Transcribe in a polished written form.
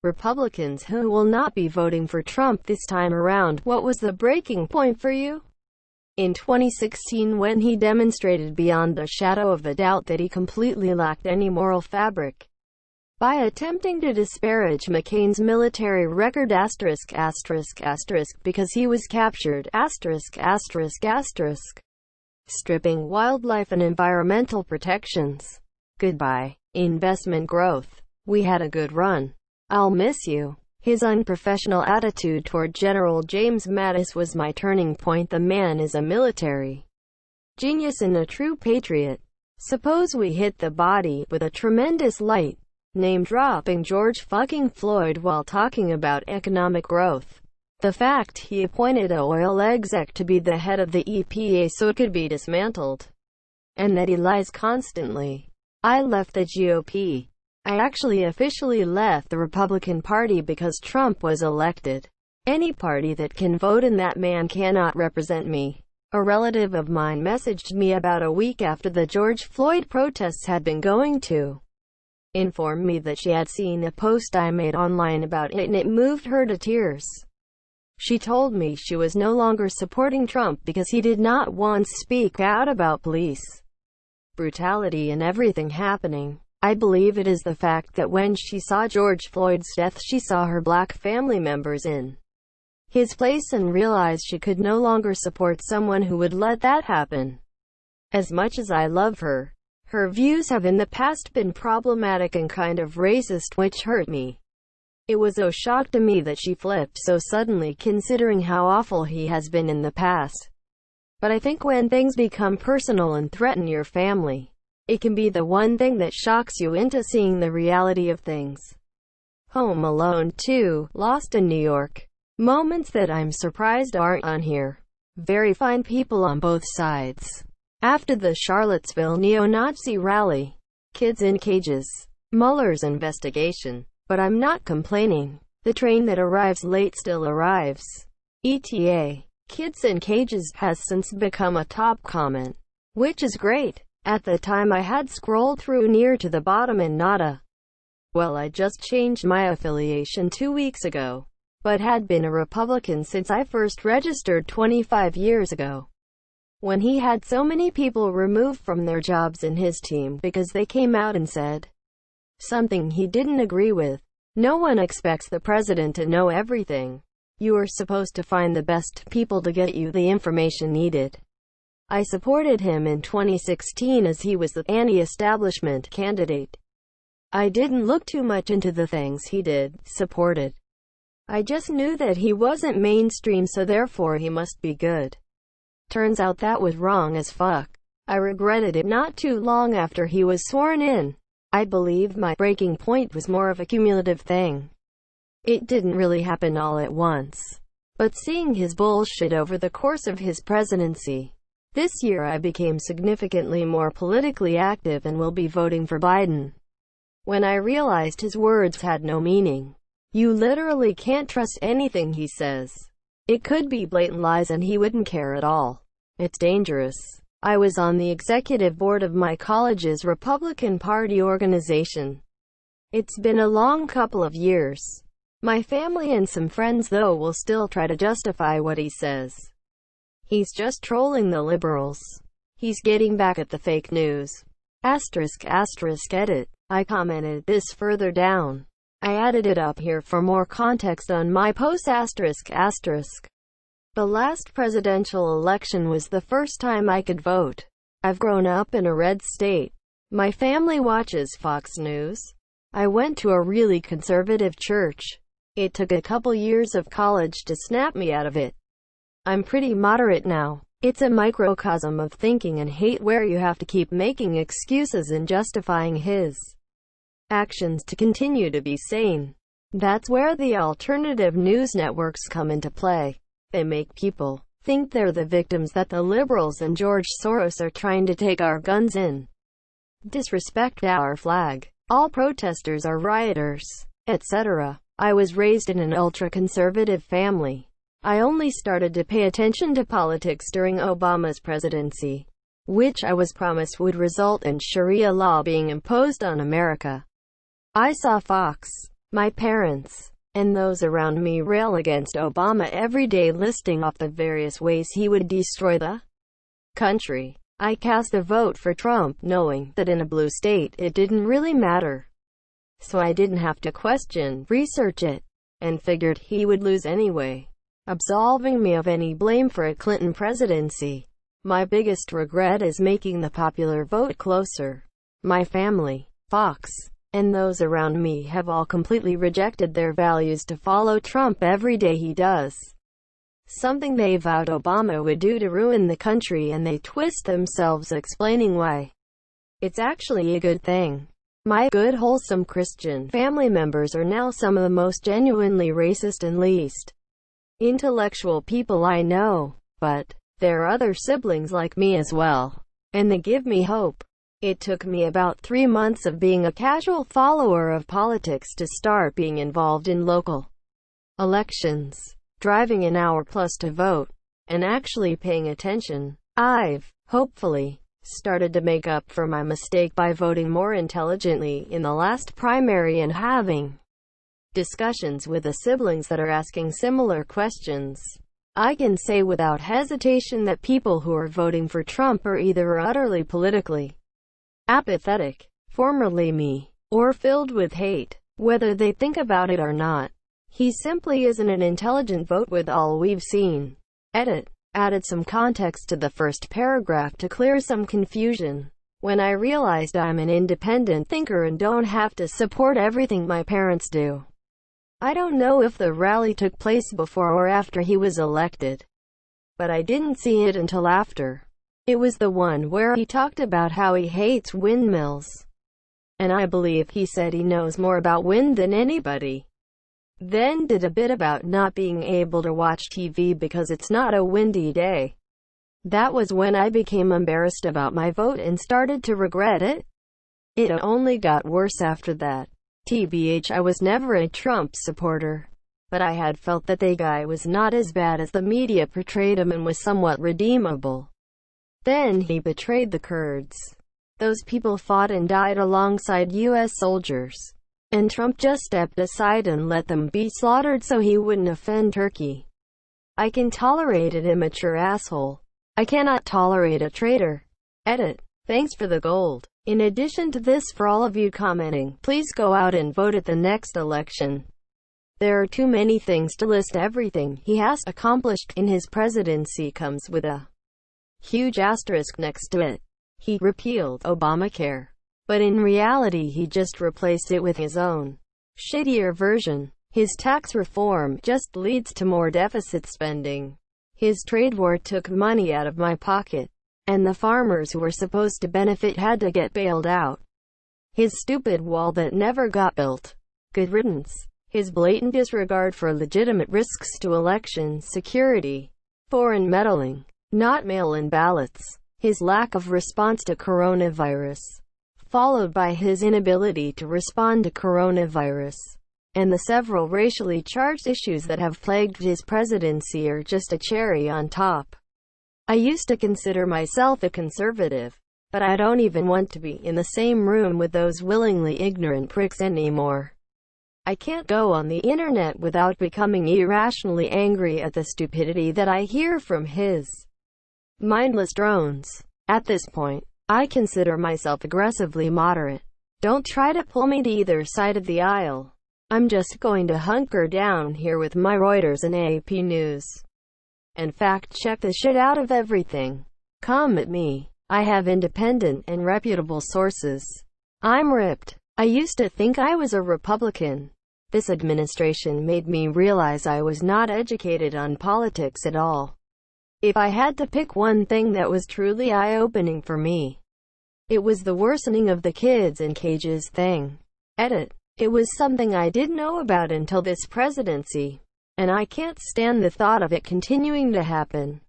Republicans who will not be voting for Trump this time around. What was the breaking point for you? In 2016, when he demonstrated beyond the shadow of a doubt that he completely lacked any moral fabric by attempting to disparage McCain's military record because he was captured stripping wildlife and environmental protections. Goodbye. Investment growth. We had a good run. I'll miss you. His unprofessional attitude toward General James Mattis was my turning point. The man is a military genius and a true patriot. Suppose we hit the body with a tremendous light, name-dropping George fucking Floyd while talking about economic growth. The fact he appointed a oil exec to be the head of the EPA so it could be dismantled, and that he lies constantly. I left the GOP. I actually officially left the Republican Party because Trump was elected. Any party that can vote in that man cannot represent me. A relative of mine messaged me about a week after the George Floyd protests had been going to inform me that she had seen a post I made online about it and it moved her to tears. She told me she was no longer supporting Trump because he did not once speak out about police brutality and everything happening. I believe it is the fact that when she saw George Floyd's death, she saw her black family members in his place and realized she could no longer support someone who would let that happen. As much as I love her, her views have in the past been problematic and kind of racist, which hurt me. It was a shock to me that she flipped so suddenly, considering how awful he has been in the past. But I think when things become personal and threaten your family, it can be the one thing that shocks you into seeing the reality of things. Home Alone 2, Lost in New York. Moments that I'm surprised aren't on here. Very fine people on both sides. After the Charlottesville neo-Nazi rally, kids in cages, Mueller's investigation. But I'm not complaining. The train that arrives late still arrives. ETA. Kids in cages has since become a top comment, which is great. At the time I had scrolled through near to the bottom and nada. Well, I just changed my affiliation 2 weeks ago, but had been a Republican since I first registered 25 years ago, when he had so many people removed from their jobs in his team because they came out and said something he didn't agree with. No one expects the president to know everything. You are supposed to find the best people to get you the information needed. I supported him in 2016 as he was the anti-establishment candidate. I didn't look too much into the things he supported. I just knew that he wasn't mainstream, so therefore he must be good. Turns out that was wrong as fuck. I regretted it not too long after he was sworn in. I believe my breaking point was more of a cumulative thing. It didn't really happen all at once. But seeing his bullshit over the course of his presidency, this year I became significantly more politically active and will be voting for Biden. When I realized his words had no meaning. You literally can't trust anything he says. It could be blatant lies and he wouldn't care at all. It's dangerous. I was on the executive board of my college's Republican Party organization. It's been a long couple of years. My family and some friends, though, will still try to justify what he says. He's just trolling the liberals. He's getting back at the fake news. Edit. I commented this further down. I added it up here for more context on my post. The last presidential election was the first time I could vote. I've grown up in a red state. My family watches Fox News. I went to a really conservative church. It took a couple years of college to snap me out of it. I'm pretty moderate now. It's a microcosm of thinking and hate where you have to keep making excuses and justifying his actions to continue to be sane. That's where the alternative news networks come into play. They make people think they're the victims, that the liberals and George Soros are trying to take our guns in, disrespect our flag, all protesters are rioters, etc. I was raised in an ultra-conservative family. I only started to pay attention to politics during Obama's presidency, which I was promised would result in Sharia law being imposed on America. I saw Fox My parents and those around me rail against Obama every day, listing off the various ways he would destroy the country. I cast a vote for Trump, knowing that in a blue state it didn't really matter. So I didn't have to research it, and figured he would lose anyway, absolving me of any blame for a Clinton presidency. My biggest regret is making the popular vote closer. My family, Fox, and those around me have all completely rejected their values to follow Trump every day he does something they vowed Obama would do to ruin the country, and they twist themselves explaining why it's actually a good thing. My good wholesome Christian family members are now some of the most genuinely racist and least intellectual people I know, but there are other siblings like me as well, and they give me hope. It took me about 3 months of being a casual follower of politics to start being involved in local elections, driving an hour plus to vote, and actually paying attention. I've, hopefully, started to make up for my mistake by voting more intelligently in the last primary and having discussions with the siblings that are asking similar questions. I can say without hesitation that people who are voting for Trump are either utterly politically apathetic, formerly me, or filled with hate, whether they think about it or not. He simply isn't an intelligent vote with all we've seen. Edit. Added some context to the first paragraph to clear some confusion. When I realized I'm an independent thinker and don't have to support everything my parents do. I don't know if the rally took place before or after he was elected, but I didn't see it until after. It was the one where he talked about how he hates windmills, and I believe he said he knows more about wind than anybody. Then did a bit about not being able to watch TV because it's not a windy day. That was when I became embarrassed about my vote and started to regret it. It only got worse after that. TBH, I was never a Trump supporter, but I had felt that the guy was not as bad as the media portrayed him and was somewhat redeemable. Then he betrayed the Kurds. Those people fought and died alongside U.S. soldiers, and Trump just stepped aside and let them be slaughtered so he wouldn't offend Turkey. I can tolerate an immature asshole. I cannot tolerate a traitor. Edit. Thanks for the gold. In addition to this, for all of you commenting, please go out and vote at the next election. There are too many things to list. Everything he has accomplished in his presidency comes with a huge asterisk next to it. He repealed Obamacare, but in reality he just replaced it with his own shittier version. His tax reform just leads to more deficit spending. His trade war took money out of my pocket, and the farmers who were supposed to benefit had to get bailed out. His stupid wall that never got built. Good riddance. His blatant disregard for legitimate risks to election security. Foreign meddling, not mail-in ballots. His lack of response to coronavirus, followed by his inability to respond to coronavirus, and the several racially charged issues that have plagued his presidency are just a cherry on top. I used to consider myself a conservative, but I don't even want to be in the same room with those willingly ignorant pricks anymore. I can't go on the internet without becoming irrationally angry at the stupidity that I hear from his mindless drones. At this point, I consider myself aggressively moderate. Don't try to pull me to either side of the aisle. I'm just going to hunker down here with my Reuters and AP News, and fact-check the shit out of everything. Come at me. I have independent and reputable sources. I'm ripped. I used to think I was a Republican. This administration made me realize I was not educated on politics at all. If I had to pick one thing that was truly eye-opening for me, it was the worsening of the kids in cages thing. Edit. It was something I didn't know about until this presidency, and I can't stand the thought of it continuing to happen.